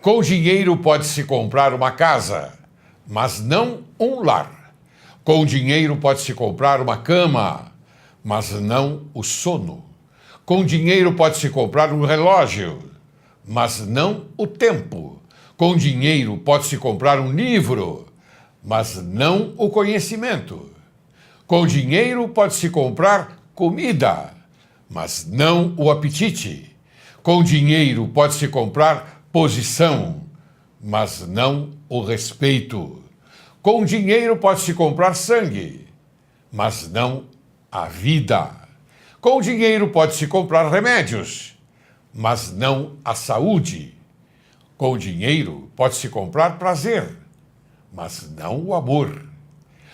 Com dinheiro pode-se comprar uma casa, mas não um lar. Com dinheiro pode-se comprar uma cama, mas não o sono. Com dinheiro pode-se comprar um relógio, mas não o tempo. Com dinheiro pode-se comprar um livro, mas não o conhecimento. Com dinheiro pode-se comprar comida, mas não o apetite. Com dinheiro pode-se comprar posição, mas não o respeito. Com dinheiro pode-se comprar sangue, mas não a vida. Com dinheiro pode-se comprar remédios, mas não a saúde. Com dinheiro pode-se comprar prazer, mas não o amor.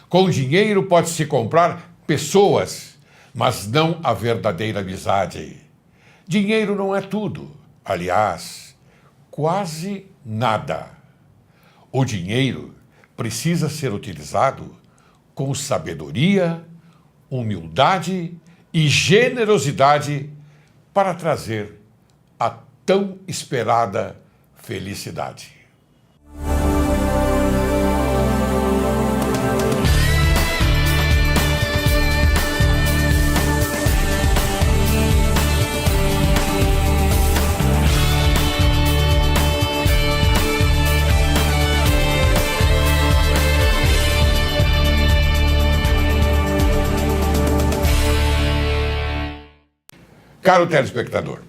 Com dinheiro pode-se comprar pessoas, mas não a verdadeira amizade. Dinheiro não é tudo, aliás, quase nada. O dinheiro precisa ser utilizado com sabedoria, humildade e generosidade para trazer a tão esperada felicidade. Caro telespectador,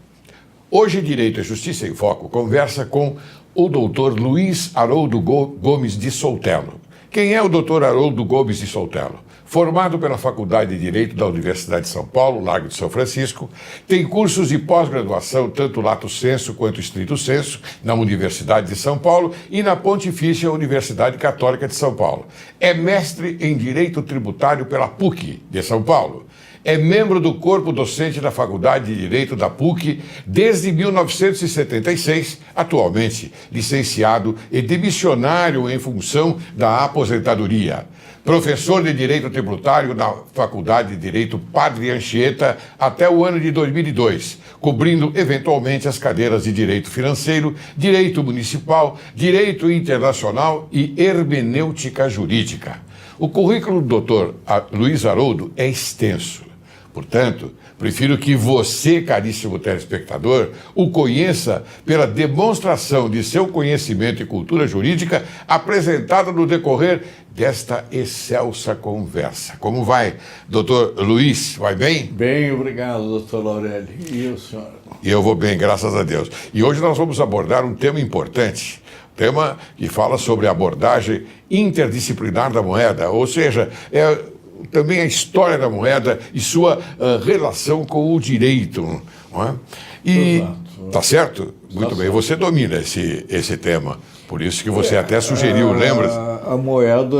hoje Direito e Justiça em Foco conversa com o doutor Luiz Haroldo Gomes de Soutelo. Quem é o doutor Haroldo Gomes de Soutelo? Formado pela Faculdade de Direito da Universidade de São Paulo, Largo de São Francisco, tem cursos de pós-graduação, tanto lato sensu quanto estrito sensu, na Universidade de São Paulo e na Pontifícia Universidade Católica de São Paulo. É mestre em Direito Tributário pela PUC de São Paulo. É membro do corpo docente da Faculdade de Direito da PUC desde 1976, atualmente licenciado e demissionário em função da aposentadoria. Professor de Direito Tributário na Faculdade de Direito Padre Anchieta até o ano de 2002, cobrindo eventualmente as cadeiras de Direito Financeiro, Direito Municipal, Direito Internacional e Hermenêutica Jurídica. O currículo do Dr. Luiz Haroldo é extenso. Portanto, prefiro que você, caríssimo telespectador, o conheça pela demonstração de seu conhecimento e cultura jurídica apresentada no decorrer desta excelsa conversa. Como vai, doutor Luiz? Vai bem? Bem, obrigado, doutor Laureli. E o senhor? E eu vou bem, graças a Deus. E hoje nós vamos abordar um tema importante, tema que fala sobre a abordagem interdisciplinar da moeda, ou seja, também a história da moeda e sua relação com o direito. Não é? E tá certo? Muito bem, você domina esse tema, por isso que você até sugeriu, lembra? A moeda,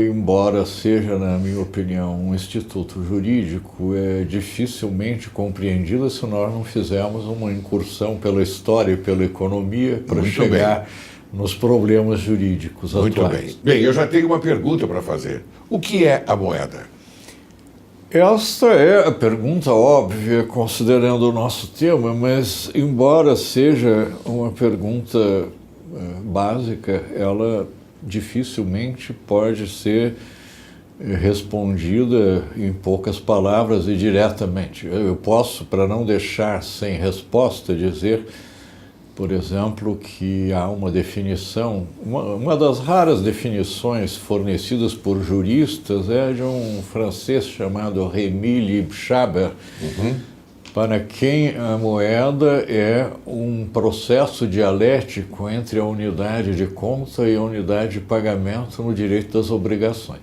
embora seja, na minha opinião, um instituto jurídico, é dificilmente compreendida se nós não fizermos uma incursão pela história e pela economia para chegar nos problemas jurídicos atuais. Muito bem. Bem, eu já tenho uma pergunta para fazer. O que é a moeda? Esta é a pergunta óbvia, considerando o nosso tema, mas, embora seja uma pergunta básica, ela dificilmente pode ser respondida em poucas palavras e diretamente. Eu posso, para não deixar sem resposta, dizer, por exemplo, que há uma definição, uma das raras definições fornecidas por juristas é de um francês chamado Rémy Libschaber, para quem a moeda é um processo dialético entre a unidade de conta e a unidade de pagamento no direito das obrigações.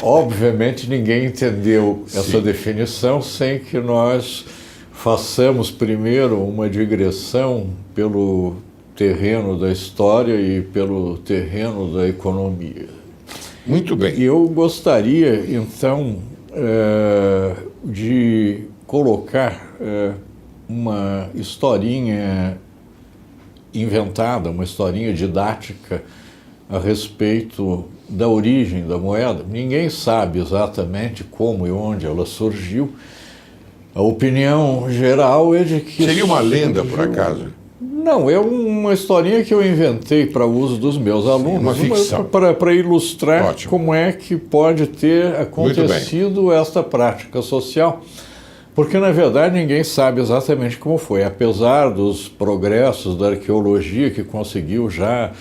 Obviamente ninguém entendeu essa definição sem que nós façamos primeiro uma digressão pelo terreno da história e pelo terreno da economia. Muito bem. Eu gostaria, então, de colocar uma historinha inventada, uma historinha didática a respeito da origem da moeda. Ninguém sabe exatamente como e onde ela surgiu. A opinião geral é de que... Seria uma lenda, por acaso? Não, é uma historinha que eu inventei para uso dos meus alunos, uma ficção. Para ilustrar Ótimo. como é que pode ter acontecido esta prática social. Porque, na verdade, ninguém sabe exatamente como foi. Apesar dos progressos da arqueologia, que conseguiu já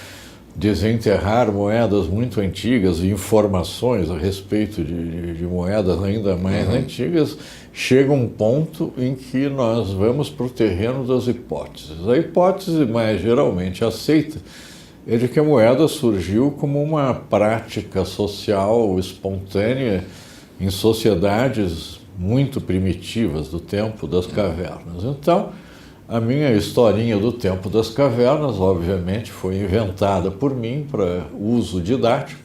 desenterrar moedas muito antigas e informações a respeito de moedas ainda mais antigas, chega um ponto em que nós vamos para o terreno das hipóteses. A hipótese mais geralmente aceita é de que a moeda surgiu como uma prática social espontânea em sociedades muito primitivas do tempo das cavernas. Então, a minha historinha do tempo das cavernas, obviamente, foi inventada por mim para uso didático.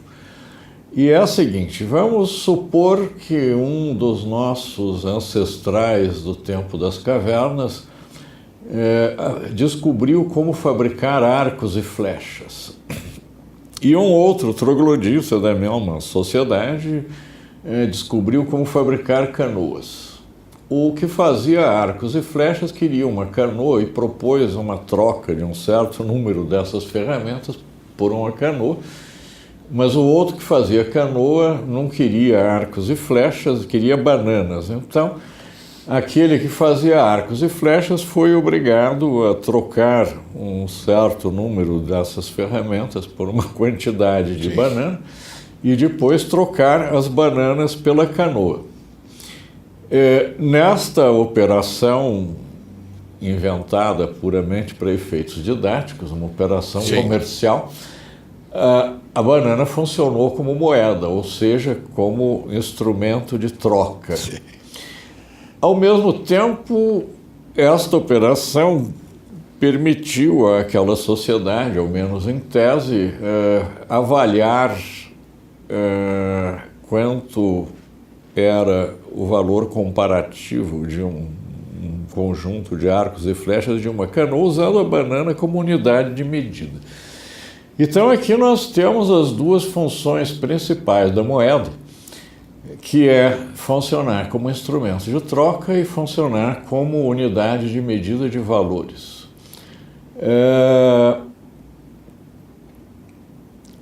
E é a seguinte, vamos supor que um dos nossos ancestrais do tempo das cavernas descobriu como fabricar arcos e flechas. E um outro troglodita da mesma sociedade descobriu como fabricar canoas. O que fazia arcos e flechas queria uma canoa e propôs uma troca de um certo número dessas ferramentas por uma canoa, mas o outro que fazia canoa não queria arcos e flechas, queria bananas. Então, aquele que fazia arcos e flechas foi obrigado a trocar um certo número dessas ferramentas por uma quantidade de banana e depois trocar as bananas pela canoa. Nesta operação inventada puramente para efeitos didáticos, uma operação comercial, a banana funcionou como moeda, ou seja, como instrumento de troca. Sim. Ao mesmo tempo, esta operação permitiu àquela sociedade, ao menos em tese, avaliar quanto era o valor comparativo de um conjunto de arcos e flechas de uma canoa, usando a banana como unidade de medida. Então aqui nós temos as duas funções principais da moeda, que é funcionar como instrumento de troca e funcionar como unidade de medida de valores.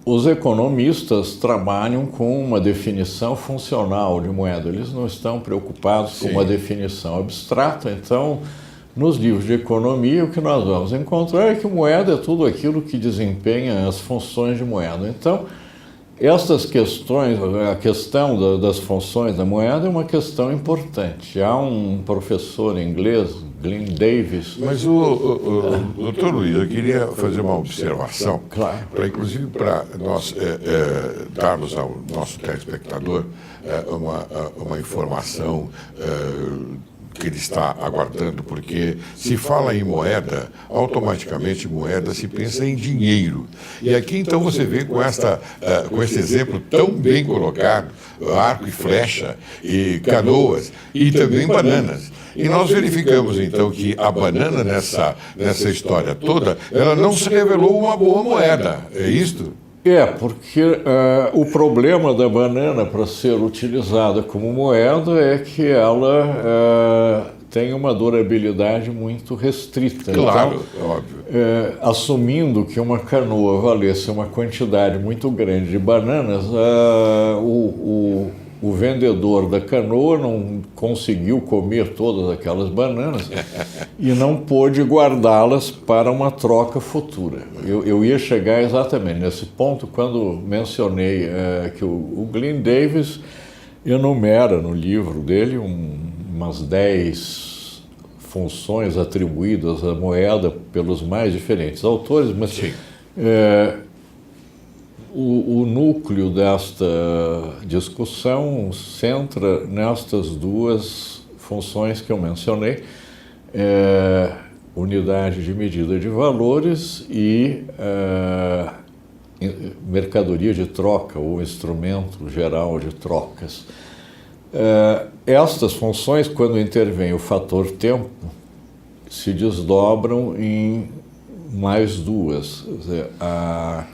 Os economistas trabalham com uma definição funcional de moeda, eles não estão preocupados com uma definição abstrata. Então, nos livros de economia, o que nós vamos encontrar é que moeda é tudo aquilo que desempenha as funções de moeda. Então, estas questões, a questão das funções da moeda é uma questão importante. Há um professor inglês, Glyn Davis... Mas, doutor Luiz, eu queria fazer uma observação, inclusive para nós darmos ao nosso telespectador uma informação que ele está aguardando, porque se fala em moeda, automaticamente moeda se pensa em dinheiro. E aqui então você vem com esse exemplo tão bem colocado, arco e flecha, e canoas, e também bananas. E nós verificamos então que a banana nessa história toda, ela não se revelou uma boa moeda, é isto? Porque o problema da banana para ser utilizada como moeda é que ela tem uma durabilidade muito restrita. Claro, então, óbvio. Assumindo que uma canoa valesse uma quantidade muito grande de bananas, o vendedor da canoa não conseguiu comer todas aquelas bananas e não pôde guardá-las para uma troca futura. Eu ia chegar exatamente nesse ponto quando mencionei que o Glyn Davis enumera no livro dele umas 10 funções atribuídas à moeda pelos mais diferentes autores, mas o núcleo desta discussão centra nestas duas funções que eu mencionei, unidade de medida de valores e mercadoria de troca, ou instrumento geral de trocas. Estas funções, quando intervém o fator tempo, se desdobram em mais duas. Quer dizer, a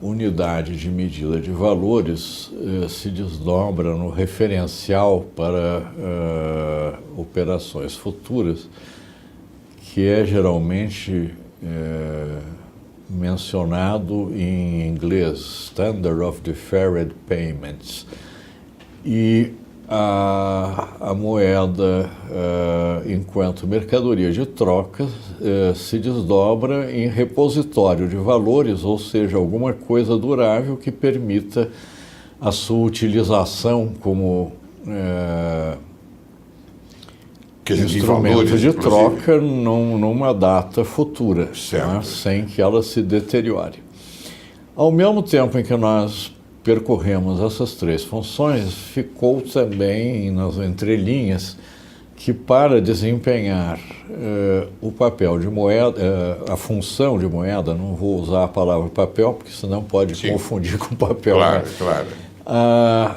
unidade de medida de valores se desdobra no referencial para operações futuras que é geralmente mencionado em inglês, Standard of Deferred Payments. E a moeda, enquanto mercadoria de troca, se desdobra em repositório de valores, ou seja, alguma coisa durável que permita a sua utilização como instrumento de troca numa data futura, né, sem que ela se deteriore. Ao mesmo tempo em que nós percorremos essas três funções, ficou também nas entrelinhas que, para desempenhar o papel de moeda, a função de moeda, não vou usar a palavra papel, porque senão pode confundir com papel. Claro, né? claro.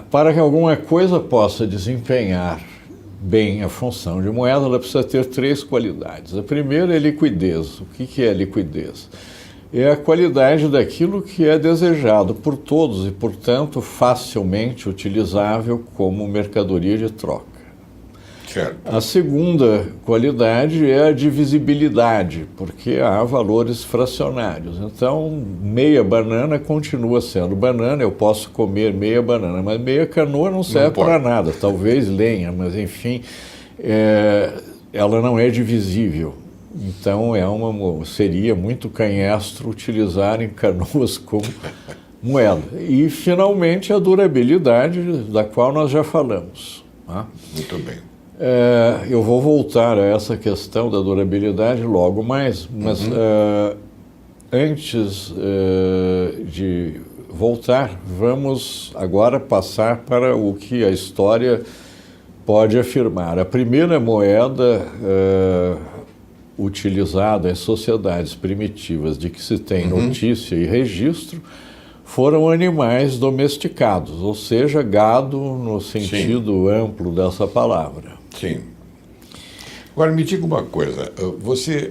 Para que alguma coisa possa desempenhar bem a função de moeda, ela precisa ter três qualidades. A primeira é liquidez. O que é liquidez? É a qualidade daquilo que é desejado por todos e, portanto, facilmente utilizável como mercadoria de troca. Certo. A segunda qualidade é a divisibilidade, porque há valores fracionários. Então, meia banana continua sendo banana, eu posso comer meia banana, mas meia canoa não serve para nada, talvez lenha, mas enfim, ela não é divisível. Então, seria muito canhestro utilizar em canoas como moeda. E, finalmente, a durabilidade, da qual nós já falamos. Tá? Muito bem. Eu vou voltar a essa questão da durabilidade logo mais, mas antes de voltar, vamos agora passar para o que a história pode afirmar. A primeira moeda utilizada em sociedades primitivas de que se tem notícia e registro foram animais domesticados, ou seja, gado no sentido amplo dessa palavra. Sim. Agora, me diga uma coisa. Você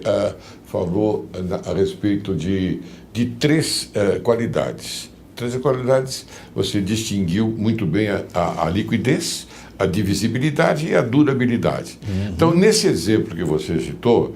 falou a respeito de três qualidades. Três qualidades, você distinguiu muito bem a liquidez, a divisibilidade e a durabilidade. Então, nesse exemplo que você citou,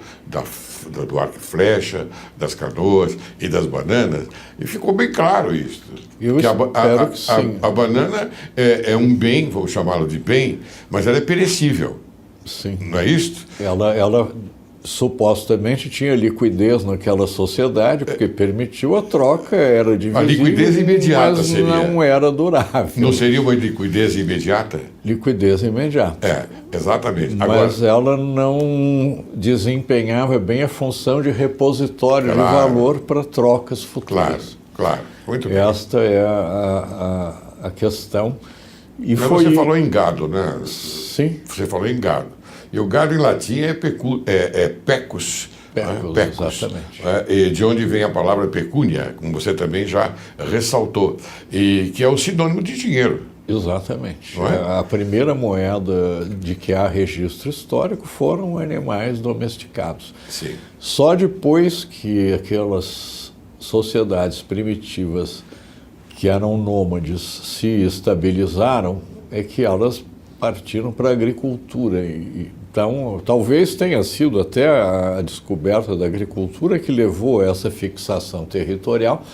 do arco e flecha, das canoas e das bananas, ficou bem claro isso. Eu espero que sim. A banana é um bem, vou chamá-lo de bem, mas ela é perecível. Sim. Não é isso? Ela supostamente tinha liquidez naquela sociedade, porque permitiu a troca, era divisível, a liquidez imediata mas seria. Não era durável. Não seria uma liquidez imediata? Liquidez imediata. Exatamente. Mas ela não desempenhava bem a função de repositório de valor para trocas futuras. Claro. Muito bem. Esta é a questão. Mas você falou em gado, né? Sim. Você falou em gado. E o gado em latim é pecus. Pecus, exatamente. De onde vem a palavra pecúnia, como você também já ressaltou, e que é o sinônimo de dinheiro. Exatamente. É? A primeira moeda de que há registro histórico foram animais domesticados. Sim. Só depois que aquelas sociedades primitivas que eram nômades se estabilizaram, é que elas partiram para a agricultura. Então, talvez tenha sido até a descoberta da agricultura que levou a essa fixação territorial,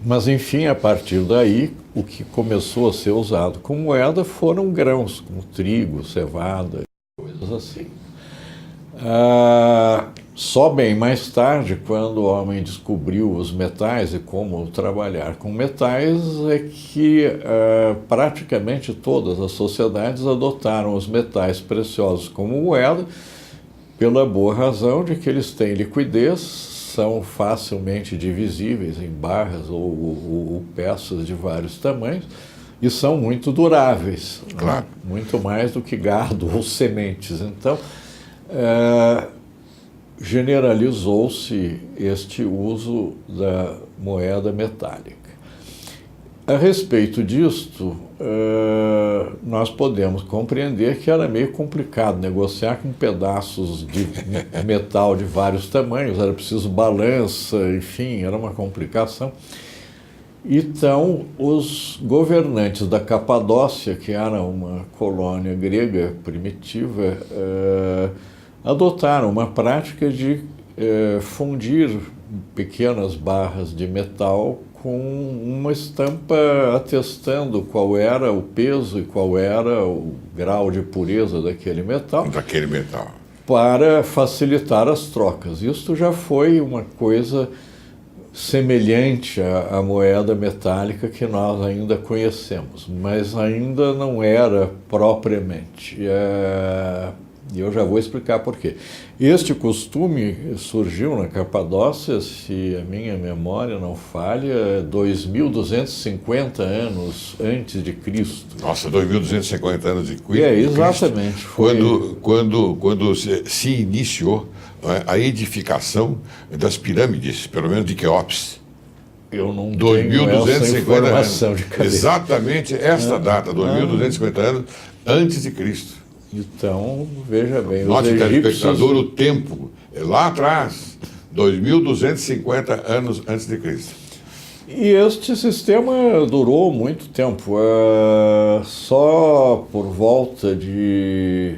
mas, enfim, a partir daí, o que começou a ser usado como moeda foram grãos, como trigo, cevada, coisas assim. Só bem mais tarde, quando o homem descobriu os metais e como trabalhar com metais, é que praticamente todas as sociedades adotaram os metais preciosos como moeda, pela boa razão de que eles têm liquidez, são facilmente divisíveis em barras ou peças de vários tamanhos e são muito duráveis, claro. Né? Muito mais do que gado ou sementes. Então, generalizou-se este uso da moeda metálica. A respeito disto, nós podemos compreender que era meio complicado negociar com pedaços de metal de vários tamanhos, era preciso balança, enfim, era uma complicação. Então, os governantes da Capadócia, que era uma colônia grega primitiva, adotaram uma prática de fundir pequenas barras de metal com uma estampa atestando qual era o peso e qual era o grau de pureza daquele metal. Daquele metal. Para facilitar as trocas. Isto já foi uma coisa semelhante à moeda metálica que nós ainda conhecemos, mas ainda não era propriamente. E eu já vou explicar por quê. Este costume surgiu na Capadócia, se a minha memória não falha, 2.250 anos antes de Cristo. Nossa, 2.250 anos de Cristo. Exatamente. Quando se iniciou a edificação das pirâmides, pelo menos de Quéops. Eu não tenho essa informação de cabeça. Exatamente esta data, 2.250 anos antes de Cristo. Então, veja bem, note, telespectador, o tempo é lá atrás, 2.250 anos antes de Cristo. E este sistema durou muito tempo. Só por volta de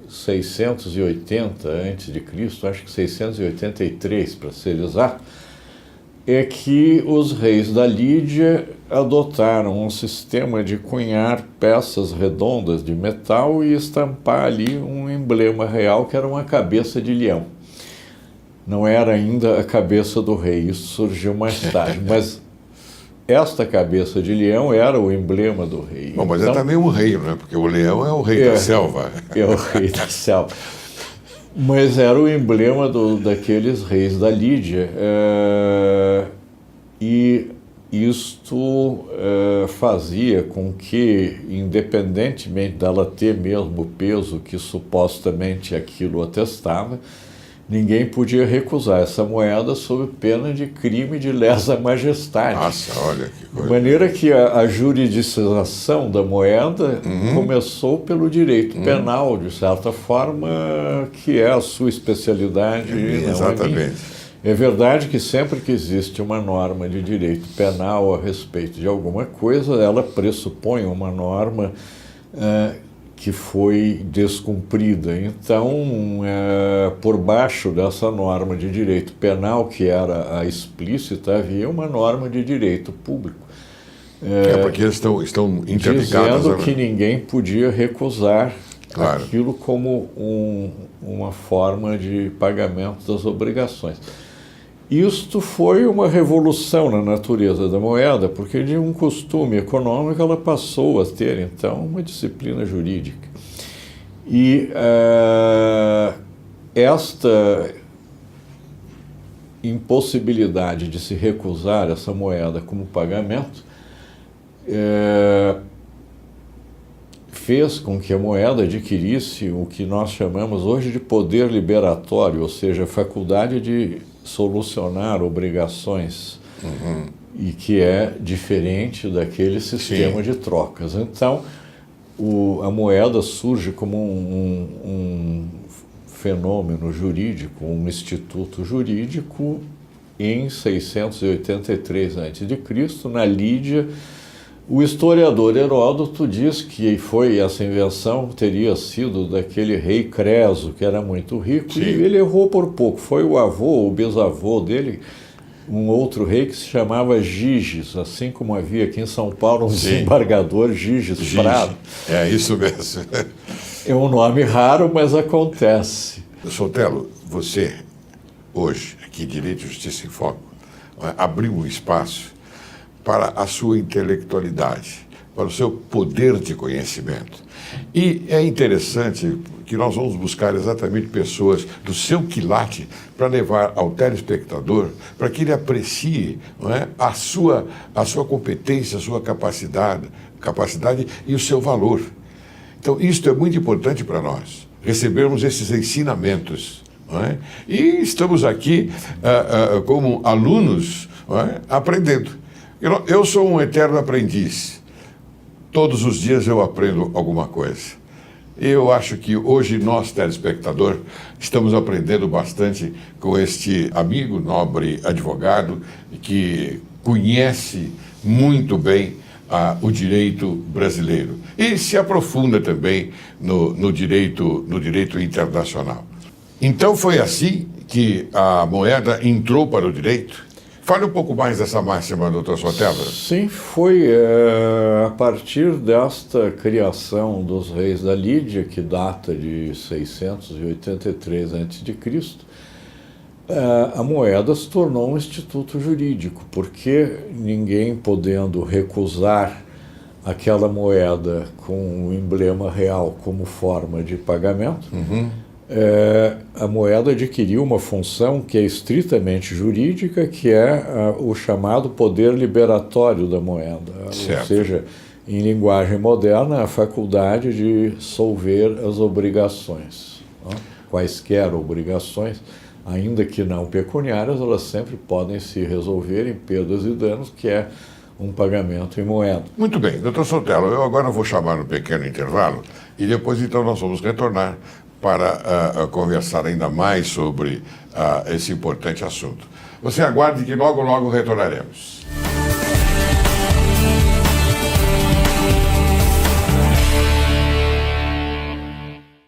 680 antes de Cristo, acho que 683 para ser exato, é que os reis da Lídia adotaram um sistema de cunhar peças redondas de metal e estampar ali um emblema real que era uma cabeça de leão. Não era ainda a cabeça do rei, isso surgiu mais tarde, mas esta cabeça de leão era o emblema do rei. Bom, mas então, é também um rei, né? Porque o leão é o rei da selva. É o rei da selva. Mas era o emblema daqueles reis da Lídia. E isto fazia com que, independentemente dela ter mesmo o peso que supostamente aquilo atestava, ninguém podia recusar essa moeda sob pena de crime de lesa majestade. Nossa, olha que coisa. De maneira que a juridicização da moeda começou pelo direito penal, de certa forma, que é a sua especialidade. Exatamente. É verdade que sempre que existe uma norma de direito penal a respeito de alguma coisa, ela pressupõe uma norma que foi descumprida. Então, por baixo dessa norma de direito penal, que era a explícita, havia uma norma de direito público. Porque eles estão interligados. Dizendo que ninguém podia recusar claro. Aquilo como uma forma de pagamento das obrigações. Isto foi uma revolução na natureza da moeda, porque de um costume econômico ela passou a ter, então, uma disciplina jurídica. E esta impossibilidade de se recusar essa moeda como pagamento fez com que a moeda adquirisse o que nós chamamos hoje de poder liberatório, ou seja, a faculdade de solucionar obrigações, e que é diferente daquele sistema de trocas. Então, a moeda surge como um fenômeno jurídico, um instituto jurídico em 683 a.C., na Lídia. O historiador Heródoto diz que essa invenção teria sido daquele rei Creso, que era muito rico, e ele errou por pouco. Foi o avô, o bisavô dele, um outro rei que se chamava Giges, assim como havia aqui em São Paulo um desembargador, Giges Prado. É isso mesmo. É um nome raro, mas acontece. Sotelo, você, hoje, aqui Direito e Justiça em Foco, abriu um espaço para a sua intelectualidade, para o seu poder de conhecimento. E é interessante que nós vamos buscar exatamente pessoas do seu quilate para levar ao telespectador, para que ele aprecie, não é, a sua competência, a sua capacidade e o seu valor. Então, isto é muito importante para nós, recebermos esses ensinamentos. Não é? E estamos aqui como alunos, não é, aprendendo. Eu sou um eterno aprendiz. Todos os dias eu aprendo alguma coisa. Eu acho que hoje nós, telespectador, estamos aprendendo bastante com este amigo, nobre advogado, que conhece muito bem o direito brasileiro e se aprofunda também no direito internacional. Então foi assim que a moeda entrou para o direito? Fale um pouco mais dessa máxima, doutor Sotelo. Sim, foi a partir desta criação dos reis da Lídia, que data de 683 a.C., a moeda se tornou um instituto jurídico, porque ninguém podendo recusar aquela moeda com o emblema real como forma de pagamento, a moeda adquiriu uma função que é estritamente jurídica, que é o chamado poder liberatório da moeda, certo. Ou seja, em linguagem moderna, a faculdade de solver as obrigações, quaisquer obrigações, ainda que não pecuniárias, elas sempre podem se resolver em perdas e danos, que é um pagamento em moeda. Muito bem, doutor Sotelo, eu agora vou chamar um pequeno intervalo e depois então nós vamos retornar para conversar ainda mais sobre esse importante assunto. Você aguarde que logo, logo retornaremos.